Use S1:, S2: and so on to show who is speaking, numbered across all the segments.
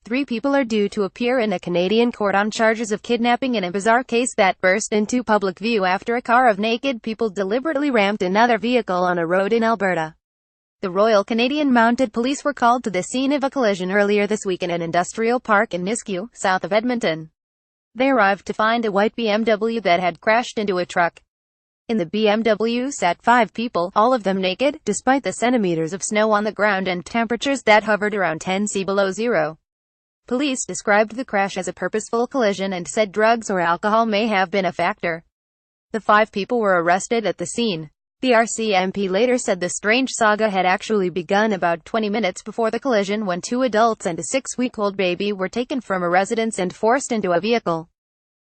S1: Three people are due to appear in a Canadian court on charges of kidnapping in a bizarre case that burst into public view after a car of naked people deliberately rammed another vehicle on a road in Alberta. The Royal Canadian Mounted Police were called to the scene of a collision earlier this week in an industrial park in Nisku, south of Edmonton. They arrived to find a white BMW that had crashed into a truck. In the BMW sat 5 people, all of them naked, despite the centimeters of snow on the ground and temperatures that hovered around 10 degrees below zero. Police described the crash as a purposeful collision and said drugs or alcohol may have been a factor. The 5 people were arrested at the scene. The RCMP later said the strange saga had actually begun about 20 minutes before the collision when 2 adults and a 6-week-old baby were taken from a residence and forced into a vehicle.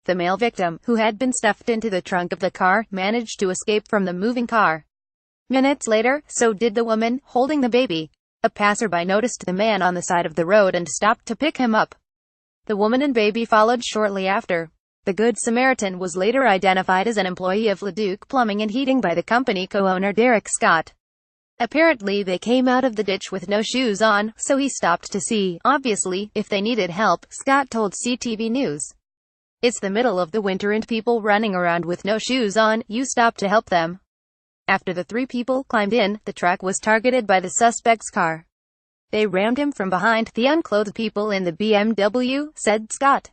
S1: The male victim, who had been stuffed into the trunk of the car, managed to escape from the moving car. Minutes later, so did the woman, holding the baby. A passerby noticed the man on the side of the road and stopped to pick him up. The woman and baby followed shortly after. The Good Samaritan was later identified as an employee of Leduc Plumbing and Heating by the company co-owner Derek Scott. Apparently they came out of the ditch with no shoes on, so he stopped to see, obviously, if they needed help, Scott told CTV News. It's the middle of the winter and people running around with no shoes on, you stop to help them. After the 3 people climbed in, the truck was targeted by the suspect's car. They rammed him from behind, the unclothed people in the BMW, said Scott.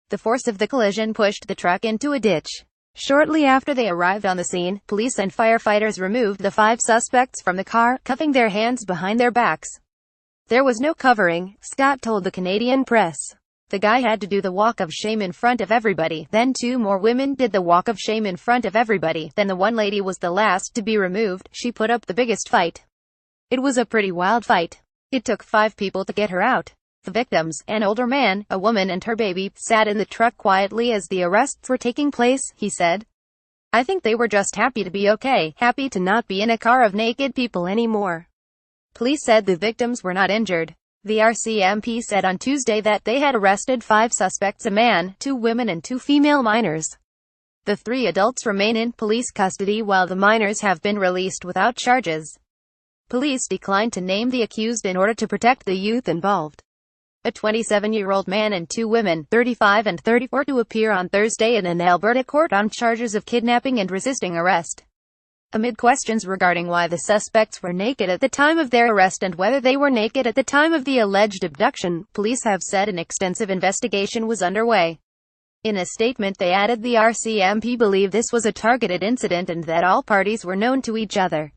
S1: The force of the collision pushed the truck into a ditch. Shortly after they arrived on the scene, police and firefighters removed the 5 suspects from the car, cuffing their hands behind their backs. There was no covering, Scott told the Canadian press. The guy had to do the walk of shame in front of everybody, then 2 more women did the walk of shame in front of everybody, then the one lady was the last to be removed. She put up the biggest fight. It was a pretty wild fight. It took 5 people to get her out. The victims, an older man, a woman and her baby, sat in the truck quietly as the arrests were taking place, he said. I think they were just happy to be okay, happy to not be in a car of naked people anymore. Police said the victims were not injured. The RCMP said on Tuesday that they had arrested 5 suspects, a man, 2 women and 2 female minors. The 3 adults remain in police custody while the minors have been released without charges. Police declined to name the accused in order to protect the youth involved. A 27-year-old man and 2 women, 35 and 34, to appear on Thursday in an Alberta court on charges of kidnapping and resisting arrest. Amid questions regarding why the suspects were naked at the time of their arrest and whether they were naked at the time of the alleged abduction, police have said an extensive investigation was underway. In a statement they added the RCMP believed this was a targeted incident and that all parties were known to each other.